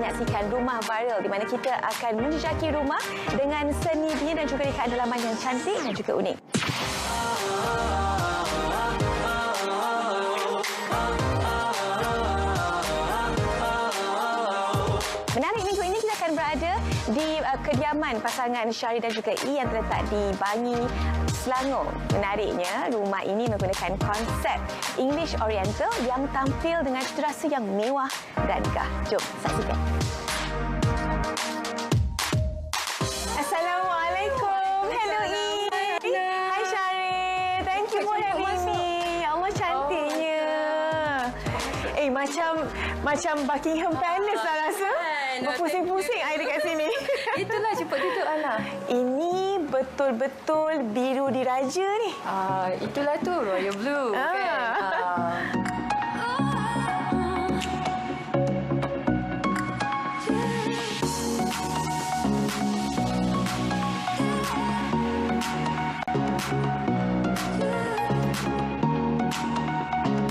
menyaksikan Rumah Viral di mana kita akan menjejaki rumah dengan seni dia dan juga keandalaman yang cantik dan juga unik. Menarik, minggu ini kita akan berada di kediaman pasangan Syahri dan juga I yang terletak di Bangi, Selangor. Menariknya, rumah ini menggunakan konsep English Oriental yang tampil dengan cita rasa yang mewah dan megah. Jom saksikan. Assalamualaikum. Hello I. Hai Syahri. Thank you for having me. Ya Allah, cantiknya. Macam Buckingham Palace lah rasa. Berpusing-pusing air dekat sini. Itulah, cepat duduk Ana. Ini betul-betul biru diraja ni. Itulah tu Royal Blue kan.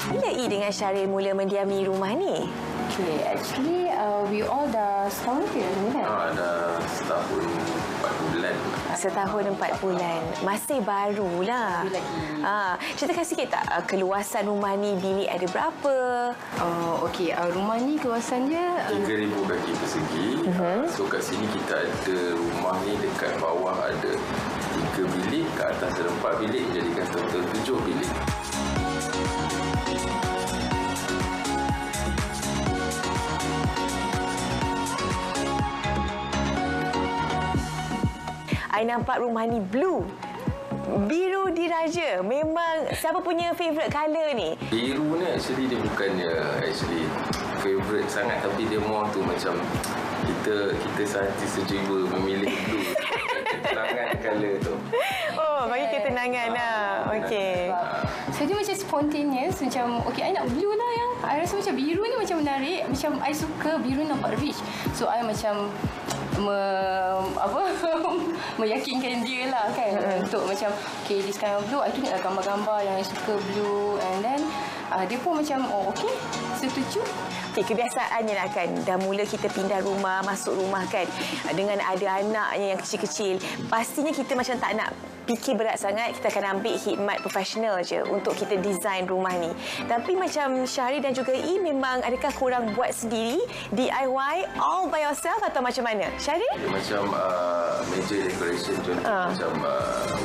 Bila I dengan Syahri mula mendiami rumah ni? Okay, actually we all dah setahun ke kan? Dah setahun 4 bulan. Setahun 4 bulan. Masih barulah. Baru lagi. Ceritakan sikit tak keluasan rumah ni, bilik ada berapa? Okey, rumah ni keluasan dia 3,000 kaki persegi. So kat sini kita ada rumah ni dekat bawah ada 3 bilik, kat atas ada 4 bilik, menjadikan total 7 bilik. I nampak rumah ni blue. Biru diraja. Memang siapa punya favourite colour ni? Biru ni actually dia bukannya favourite sangat, tapi dia more tu macam kita sehati sejiwa memilih blue. Ketenangan colour tu. Oh, bagi ketenangan lah. Okey. saya dia macam spontaneous. Macam okay, I nak blue lah yang I rasa macam biru ni macam menarik. Macam I suka biru nampak rich. So I macam meyakinkan dia lah kan untuk macam okay, this kind of blue I tunjuk lah gambar-gambar yang I suka blue, and then dia pun macam okay, setuju. Okay, kebiasaannya lah kan, dah mula kita pindah rumah, masuk rumah kan, dengan ada anaknya yang kecil-kecil, pastinya kita macam tak nak fikir berat sangat, kita akan ambil khidmat profesional je untuk kita design rumah ni. Tapi macam Syahri dan juga I, memang adakah korang buat sendiri, DIY, all by yourself atau macam mana? Syahri? Macam meja decoration contoh, macam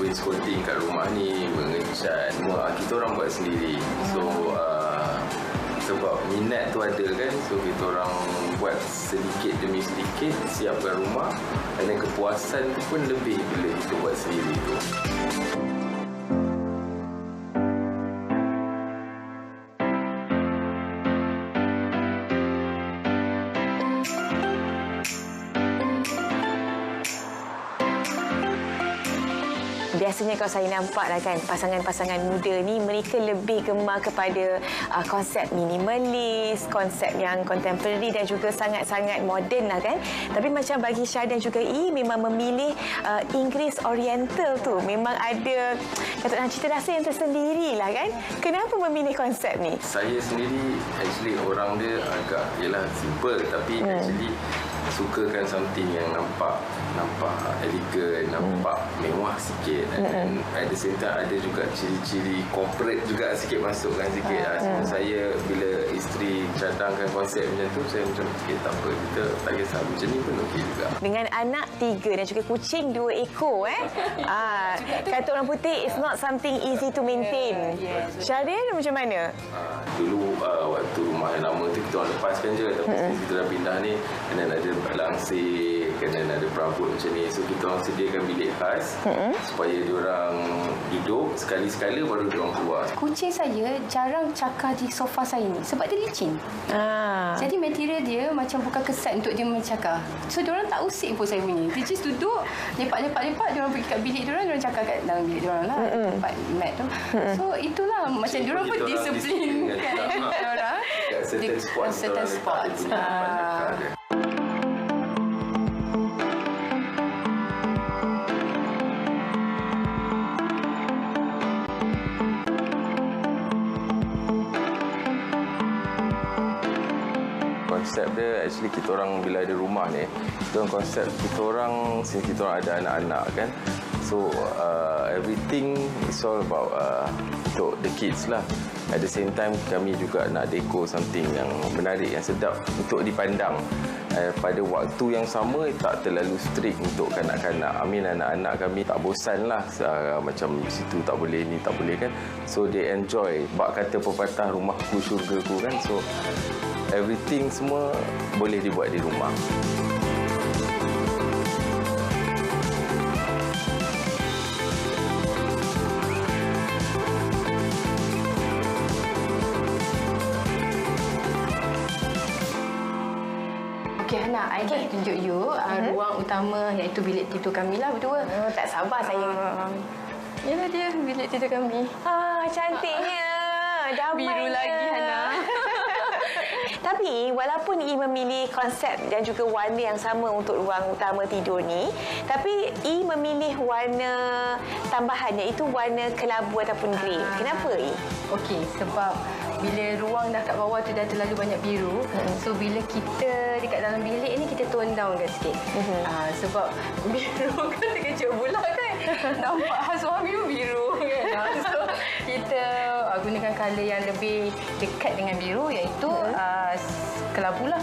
wainscoting kat rumah ni, mengecat semua, kita orang buat sendiri. So sebab minat tu ada kan, so kita orang buat sedikit demi sedikit, siapkan rumah, dan kepuasan tu pun lebih bila kita buat sendiri tu. Biasanya kalau saya nampak lah kan, pasangan-pasangan muda ni mereka lebih gemar kepada konsep minimalis, konsep yang contemporary dan juga sangat-sangat moden lah kan. Tapi macam bagi Syah dan juga I memang memilih English Oriental tu. Memang ada kata cita rasa yang tersendiri lah kan. Kenapa memilih konsep ni? Saya sendiri actually orang dia agak yelah simple, tapi actually sukakan something yang nampak elegan, nampak mewah sikit, dan at the same time ada juga ciri-ciri corporate juga sikit masukkan sikit. Saya bila isteri cadangkan konsep macam tu, saya macam okay, tak apa, kita tak kisah, macam ni pun okey juga. Dengan anak 3 dan juga kucing 2 ekor kata orang putih, it's not something easy to maintain. Syahri macam mana? Dulu waktu rumah yang lama tu kita orang lepaskan je, tapi kita dah pindah ni, dan ada langsir, dan ada perabot macam ni, so kita orang sediakan bilik khas supaya diorang hidup sekali-sekala baru diorang keluar. Kucing saya jarang cakar di sofa saya ni sebab dia licin. Jadi material dia macam bukan kesat untuk dia mencakar. So diorang tak usik pun saya punya. Dia just duduk lepak-lepak, diorang pergi kat bilik diorang cakar kat dalam bilik diorang lah, tempat mat tu. So itulah macam diorang pun disiplin kan diorang. Certain spots. konsep dia actually kita orang bila ada rumah ni, kita orang konsep kita orang since kita orang ada anak-anak kan. So everything is all about untuk the kids lah. At the same time kami juga nak decor something yang menarik, yang sedap untuk dipandang. Pada waktu yang sama tak terlalu strict untuk kanak-kanak. Anak-anak kami tak bosan lah macam situ tak boleh, ni tak boleh kan. So they enjoy. Bak kata pepatah rumahku syurgaku kan. So everything semua boleh dibuat di rumah. Okey Hana, I nak tunjuk you ruang utama iaitu bilik tidur kami lah berdua. Tak sabar saya. Yalah dia bilik tidur kami. Cantiknya. Damainya. Biru lagi Hana. Tapi walaupun I memilih konsep dan juga warna yang sama untuk ruang utama tidur ni, tapi I memilih warna tambahan iaitu warna kelabu ataupun grey. Kenapa I? Okey, sebab bila ruang dah kat bawah tu dah terlalu banyak biru, so bila kita dekat dalam bilik ni kita tone down kan sikit. Sebab biru kan terkejut pula kan. Nampak suami biru kan. So kita gunakan colour yang lebih dekat dengan biru iaitu kelabu lah.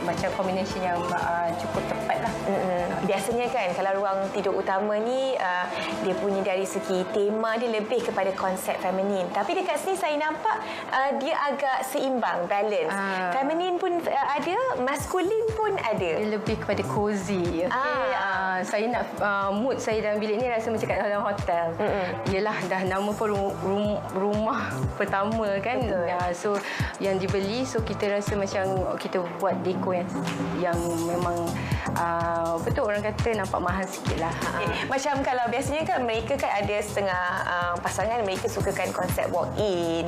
Macam combination yang cukup tepat lah. Biasanya kan kalau ruang tidur utama ni dia punya dari segi tema dia lebih kepada konsep feminin. Tapi dekat sini saya nampak dia agak seimbang, balance. Feminin pun ada, maskulin pun ada. Dia lebih kepada cozy. Okay? Saya nak mood saya dalam bilik ni rasa macam kat dalam hotel. Yelah dah nama pun rumah pertama kan. So yang dibeli, so kita rasa macam kita buat dekor yang memang betul orang kata nampak mahal sikit lah. Macam kalau biasanya kan mereka kan ada setengah pasangan mereka sukakan konsep walk-in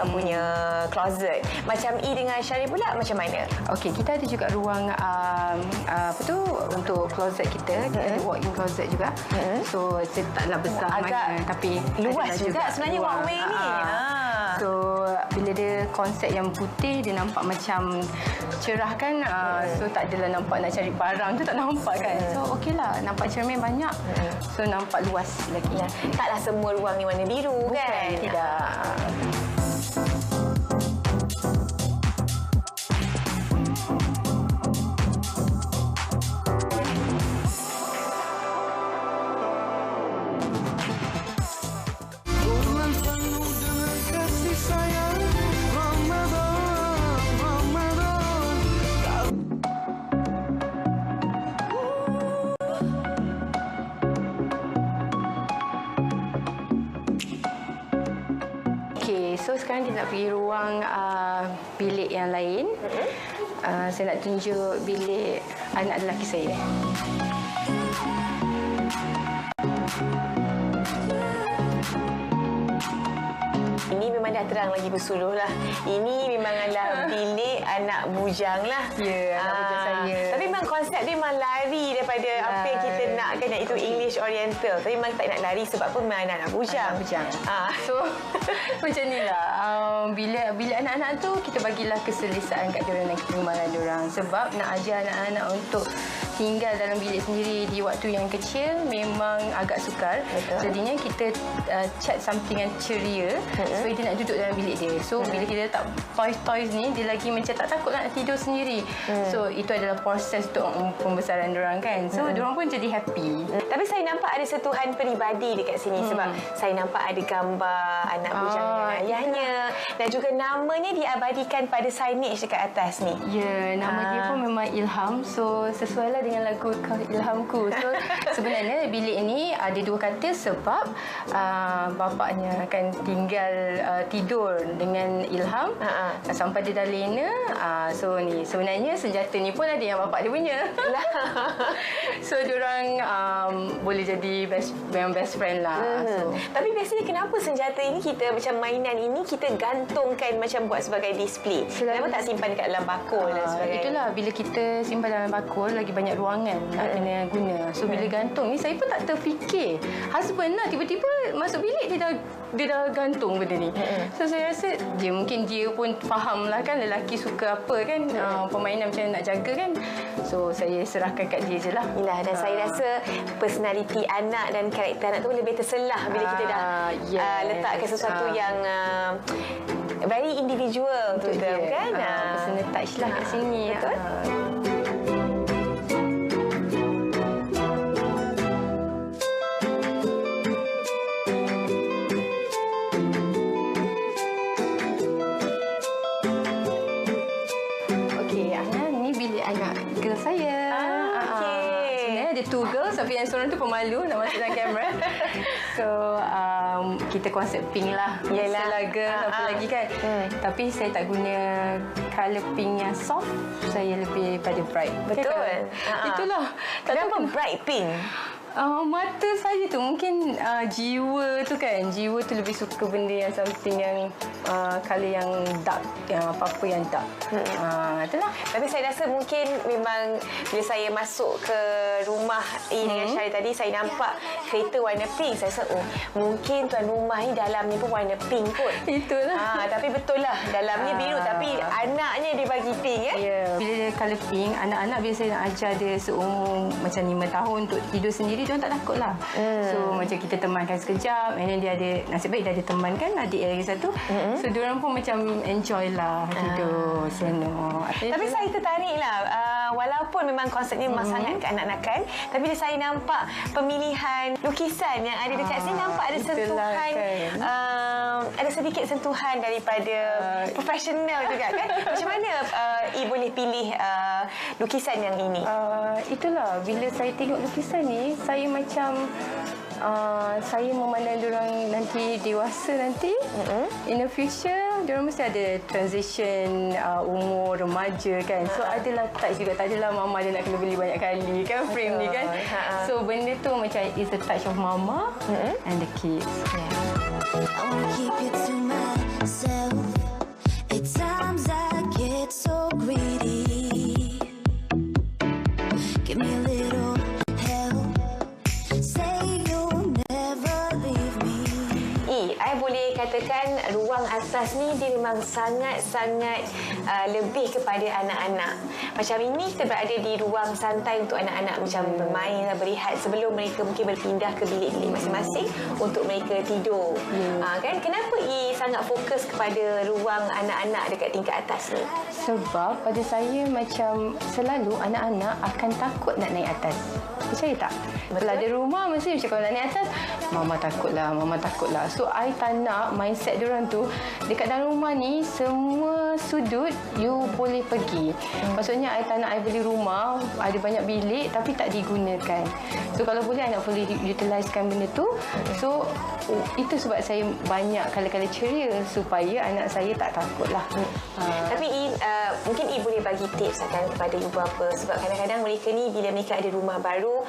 punya closet. Macam I dengan Syari pula macam mana? Okey, kita ada juga ruang untuk closet kita. Kita ada walk-in closet juga. So taklah besar agak tapi luas juga sebenarnya walkway ni. So bila dia konsep yang putih dia nampak macam cerah kan. So tak adalah nampak nak cari barang tu tak nampak kan. So okeylah, nampak cermin banyak. So nampak luas lagi. Taklah semua ruang ni warna biru kan? Tidak. So sekarang kita nak pergi ruang bilik yang lain. Saya nak tunjuk bilik anak lelaki saya. Ini memang dah terang lagi bersuluh lah. Ini memanglah bilik anak bujang lah. Ya, anak bujang saya. Tapi memang konsep dia memang lari daripada apa yang kita nak kan, iaitu English Oriental. Tapi memang tak nak lari sebab pun memang anak bujang. Anak bujang. So, macam ni lah. Bila anak-anak tu, kita bagilah keselesaan kat diorang dan kenyamanan diorang. Sebab nak ajar anak-anak untuk tinggal dalam bilik sendiri di waktu yang kecil memang agak sukar. Jadinya kita cat something yang ceria supaya dia nak duduk dalam bilik dia. So bila kita letak toys ni, dia lagi macam tak takut nak tidur sendiri. So itu adalah proses untuk pembesaran diorang kan. So diorang pun jadi happy. Tapi saya nampak ada sentuhan peribadi dekat sini sebab saya nampak ada gambar anak bujang dengan ayahnya dan juga namanya diabadikan pada signage dekat atas ni. Ya, nama dia pun memang Ilham. So sesuailah dengan lagu Ilhamku. So sebenarnya bilik ini ada dua katil sebab bapaknya akan tinggal tidur dengan Ilham sampai dia dah lena. So ni sebenarnya senjata ni pun ada yang bapak dia punya. So diorang boleh jadi best friend lah. So. Tapi biasanya kenapa senjata ini kita macam mainan ini kita gantungkan macam buat sebagai display? Kenapa tak simpan dekat dalam bakul dan sebagainya? Itulah bila kita simpan dalam bakul lagi banyak ruangan nak kena guna. So bila gantung ni saya pun tak terfikir. Husband lah tiba-tiba masuk bilik dia dah gantung benda ni. So saya rasa mungkin dia pun faham lah kan lelaki suka apa kan, permainan macam nak jaga kan. So saya serahkan kat dia je lah. Yelah, dan saya rasa personaliti anak dan karakter anak tu lebih terselah bila kita dah letakkan sesuatu yang very individual tu kan. Personal touch lah kat sini. Betul. Two girls tapi yang seorang tu pemalu nak masuk dalam kamera. So kita konsep pink lah. Yelah girl apa lagi kan. Tapi saya tak guna colour pink yang soft. Saya lebih pada bright. Betul. Itulah. Kenapa bright pink? Mata saya tu mungkin jiwa tu kan. Jiwa tu lebih suka benda yang something yang colour yang dark, yang apa-apa yang dark. Itulah. Tapi saya rasa mungkin memang bila saya masuk ke rumah dengan Syarif tadi, saya nampak kereta warna pink. Saya rasa mungkin tuan rumah ni dalamnya pun warna pink kot. Itulah. Tapi betul lah dalamnya biru tapi anaknya dia bagi pink ya. Bila dia colour pink, anak-anak biasa nak ajar dia seumur macam 5 tahun untuk tidur sendiri, dia tak takut lah. So macam kita temankan sekejap, and then dia ada, nasib baik dia ada teman kan, adik lagi satu. So diorang pun macam enjoy lah tidur seronok. Tapi saya tertarik lah, walaupun memang konsepnya memang sangat keanak-anakan, tapi bila saya nampak pemilihan lukisan yang ada dekat sini, nampak ada sentuhan ada sedikit sentuhan daripada profesional juga kan. Macam mana boleh pilih lukisan yang ini? Itulah, bila saya tengok lukisan ni, saya macam saya memandang diorang nanti dewasa nanti, in the future diorang mesti ada transition umur remaja kan. So adalah touch juga, tak adalah mama dia nak kena beli banyak kali kan frame ni kan. So benda tu macam is the touch of mama and the kids. I wanna keep you to myself. At times I get so greedy. Give me a little help. Say you'll never leave me. I boleh katakan ruang atas ni dia memang sangat-sangat lebih kepada anak-anak. Macam ini kita berada di ruang santai untuk anak-anak macam bermain, berehat sebelum mereka mungkin berpindah ke bilik-bilik masing-masing untuk mereka tidur. Kan? Kenapa sangat fokus kepada ruang anak-anak dekat tingkat atas ni? Sebab pada saya macam selalu anak-anak akan takut nak naik atas. Percaya tak? Kalau ada rumah mesti macam kalau nak naik atas, mama takutlah. So I tak nak mindset diorang tu dekat dalam rumah ni semua sudut you boleh pergi. Maksudnya I tak nak I beli rumah ada banyak bilik tapi tak digunakan. So kalau boleh I nak boleh utilisekan benda tu. So itu sebab saya banyak kala-kala ceria supaya anak saya tak takutlah. Tapi mungkin boleh bagi tips akan kepada ibu bapa, sebab kadang-kadang mereka ni bila mereka ada rumah baru,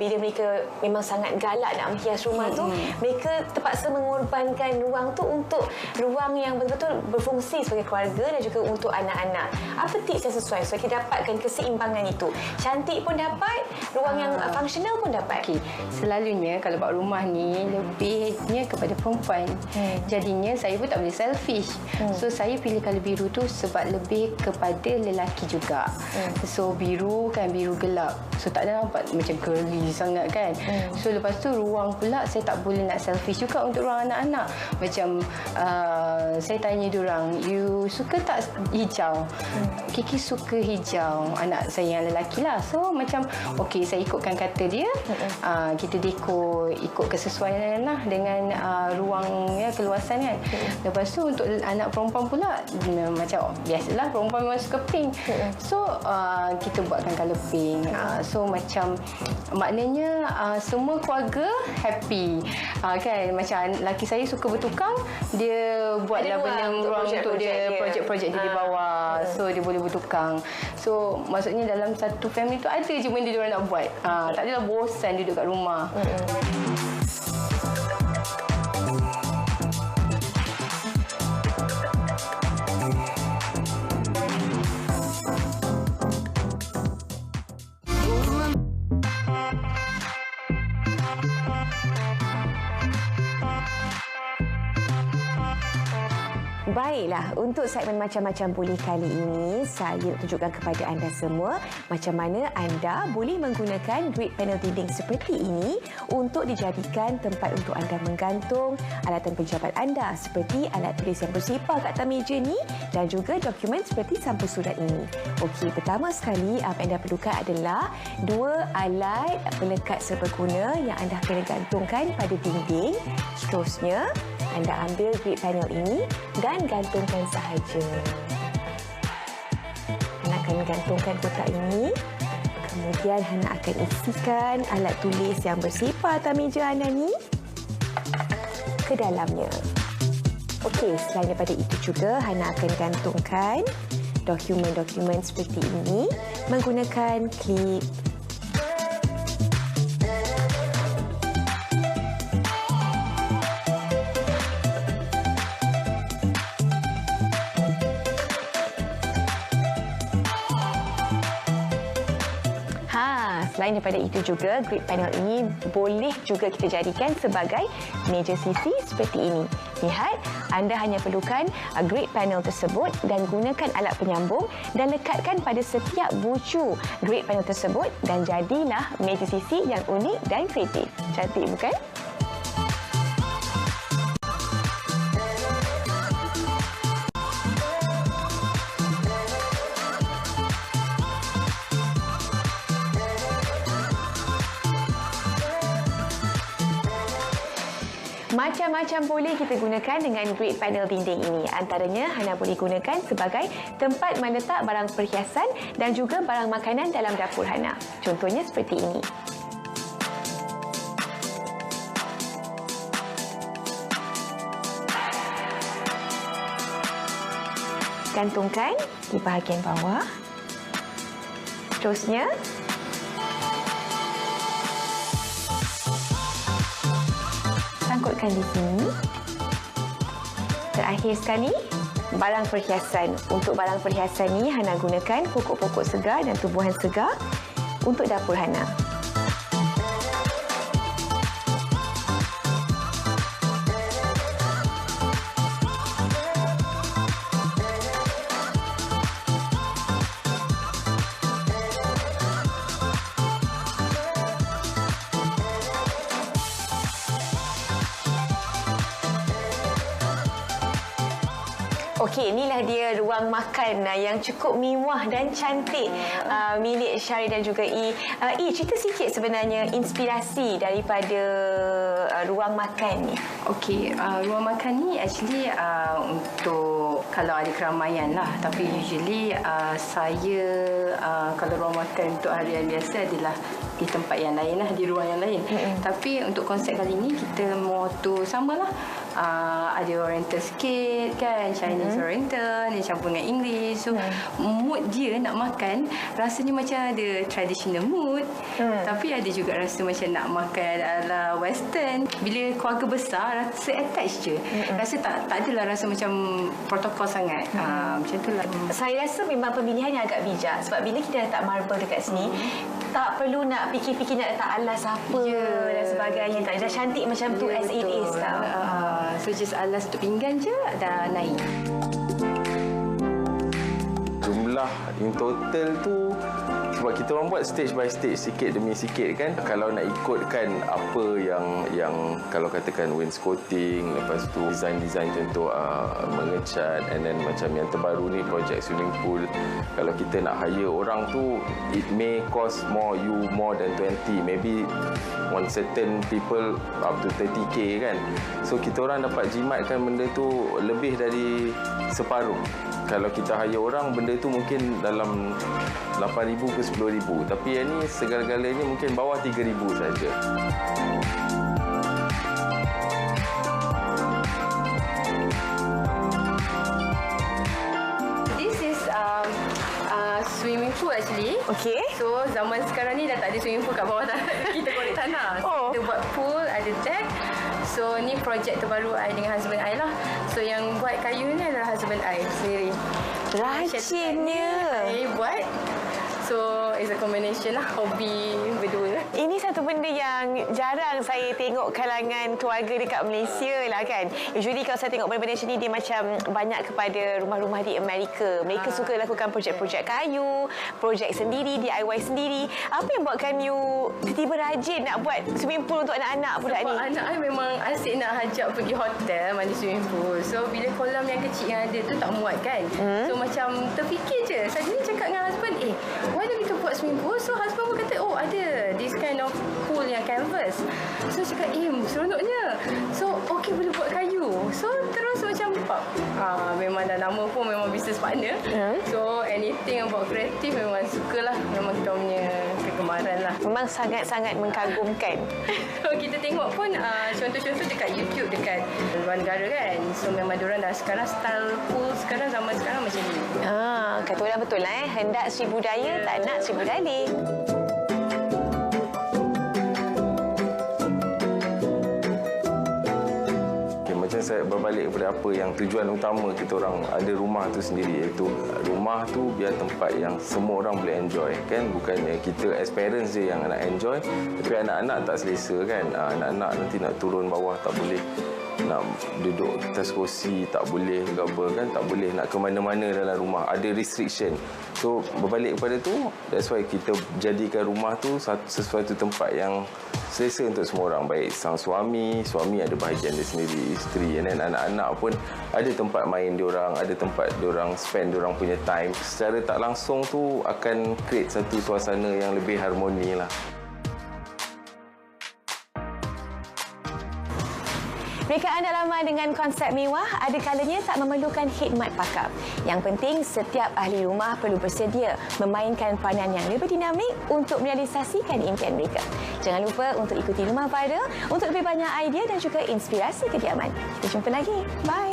bila mereka memang sangat galak nak menghias rumah tu, mereka terpaksa mengorbankan ruang tu untuk ruang yang betul-betul berfungsi sebagai keluarga dan juga untuk anak-anak. Apa tips yang sesuai supaya kita dapatkan keseimbangan itu? Cantik pun dapat, ruang yang fungsional pun dapat. Selalunya kalau buat rumah ni lebihnya kepada perempuan. Jadinya saya pun tak boleh selfish. So saya pilih colour biru tu sebab lebih kepada lelaki juga. So biru kan, biru gelap. So tak ada nampak macam girly sangat kan. So lepas tu ruang pula saya tak boleh nak selfish juga untuk ruang anak-anak. Macam saya tanya diorang, you suka tak hijau? Kiki suka hijau. Anak saya yang lelaki lah. So macam okey, saya ikutkan kata dia. Kita dekor ikut kesesuaian lah dengan ruangnya, keluasan kan. Lepas tu untuk anak perempuan pula macam biasalah perempuan memang suka pink. So kita buatkan colour pink. So macam maknanya semua keluarga happy kan. Macam laki saya suka bertukang, dia buatlah benda ruang untuk dia, projek-projek dia di bawah. So dia boleh bertukang. So maksudnya dalam satu family tu ada je benda dia orang nak buat. Tak adalah bosan duduk kat rumah. Baiklah, untuk segmen macam-macam boleh kali ini, saya nak tunjukkan kepada anda semua macam mana anda boleh menggunakan grid panel dinding seperti ini untuk dijadikan tempat untuk anda menggantung alatan pejabat anda seperti alat tulis yang bersepah kat atas meja ni dan juga dokumen seperti sampul surat ini. Okey, pertama sekali apa yang anda perlukan adalah dua alat pelekat serbaguna yang anda kena gantungkan pada dinding. Seterusnya, anda ambil grid panel ini dan gantungkan sahaja. Anda akan gantungkan kotak ini. Kemudian anda akan isikan alat tulis yang bersepah atas meja anda ni ke dalamnya. Okey, selain daripada itu juga anda akan gantungkan dokumen-dokumen seperti ini menggunakan klip. Selain daripada itu juga, grid panel ini boleh juga kita jadikan sebagai meja sisi seperti ini. Lihat, anda hanya perlukan grid panel tersebut dan gunakan alat penyambung dan lekatkan pada setiap bucu grid panel tersebut dan jadilah meja sisi yang unik dan kreatif. Cantik bukan? Macam-macam boleh kita gunakan dengan grid panel dinding ini. Antaranya, anda boleh gunakan sebagai tempat meletak barang perhiasan dan juga barang makanan dalam dapur anda. Contohnya seperti ini. Gantungkan di bahagian bawah. Seterusnya, sangkutkan di sini. Terakhir sekali, barang perhiasan. Untuk barang perhiasan ni, Hana gunakan pokok-pokok segar dan tumbuhan segar untuk dapur Hana. Okey, inilah dia ruang makan yang cukup mewah dan cantik milik Syari dan juga I. Cerita sikit sebenarnya inspirasi daripada ruang makan ni. Okey, ruang makan ni actually untuk kalau ada keramaian lah. Tapi usually saya kalau ruang makan untuk harian biasa adalah di tempat yang lain lah, di ruang yang lain. Tapi untuk konsep kali ni kita mau tu samalah. Ada oriental sikit kan, Chinese oriental, dia campur dengan English. So mood dia nak makan rasanya macam ada traditional mood, tapi ada juga rasa macam nak makan ala western. Bila keluarga besar rasa attach je, rasa tak adalah rasa macam protokol sangat. Macam tu lah. Saya rasa memang pemilihan yang agak bijak sebab bila kita letak marble dekat sini, tak perlu nak fikir-fikir nak letak alas apa dan sebagainya. Tak, dah cantik macam tu as it is tau. So just alas untuk pinggan je dah naik. Jumlah in total tu sebab kita orang buat stage by stage, sikit demi sikit kan. Kalau nak ikutkan apa yang kalau katakan wainscoting, lepas tu design contoh mengecat, and then macam yang terbaru ni project swimming pool. Kalau kita nak hire orang tu, it may cost more than 20, maybe one certain people up to 30k kan. So kita orang dapat jimatkan benda tu lebih dari separuh. Kalau kita hire orang, benda tu mungkin dalam 8,000 ke 10,000. Tapi yang ni segala-galanya mungkin bawah 3,000 saja. This is swimming pool actually. Okey. So zaman sekarang ni dah tak ada swimming pool kat bawah tanah. Kita korek tanah. Kita buat pool, ada deck. So ni projek terbaru I dengan husband I lah. So yang buat kayu ni adalah husband I sendiri. Rajinnya. I buat. So it's a combination lah, hobi berdua. Ini satu benda yang jarang saya tengok kalangan keluarga dekat Malaysia lah kan. Usually kalau saya tengok benda-benda macam ni, dia macam banyak kepada rumah-rumah di Amerika. Mereka suka lakukan projek-projek kayu, projek sendiri, DIY sendiri. Apa yang buatkan you tiba-tiba rajin nak buat swimming pool untuk anak-anak budak ni? Sebab anak saya memang asyik nak ajak pergi hotel mandi swimming pool. So bila kolam yang kecil yang ada tu tak muat kan. So macam terfikir je. Saya ni cakap dengan husband, why don't kita buat swimming pool? So husband pun kata, oh ada this kind of pool yang canvas. So cakap, seronoknya. So okey, boleh buat kayu. So terus macam memang dah nama pun memang business partner. So anything about kreatif memang sukalah. Memang kita punya kegemaran lah. Memang sangat-sangat mengagumkan. So kita tengok pun contoh-contoh dekat YouTube dekat luar negara kan. So memang diorang dah sekarang style pool sekarang, zaman sekarang macam ni. Kata orang betul lah hendak Sri Budaya, tak nak Sri Budalih. Macam saya berbalik kepada apa yang tujuan utama kita orang ada rumah tu sendiri, iaitu rumah tu biar tempat yang semua orang boleh enjoy kan, bukannya kita as parents je yang nak enjoy tapi anak-anak tak selesa kan. Anak-anak nanti nak turun bawah tak boleh, nak duduk atas kursi tak boleh ke apa kan, tak boleh nak ke mana-mana dalam rumah, ada restriction. So berbalik kepada tu, that's why kita jadikan rumah tu sesuatu tempat yang selesa untuk semua orang, baik sang suami ada bahagian dia sendiri, isteri, dan anak-anak pun ada tempat main diorang, ada tempat diorang spend diorang punya time. Secara tak langsung tu akan create satu suasana yang lebih harmoni lah. Rekaan dalaman dengan konsep mewah ada kalanya tak memerlukan khidmat pakar. Yang penting setiap ahli rumah perlu bersedia memainkan peranan yang lebih dinamik untuk merealisasikan impian mereka. Jangan lupa untuk ikuti Rumah Viral untuk lebih banyak idea dan juga inspirasi kediaman. Kita jumpa lagi. Bye.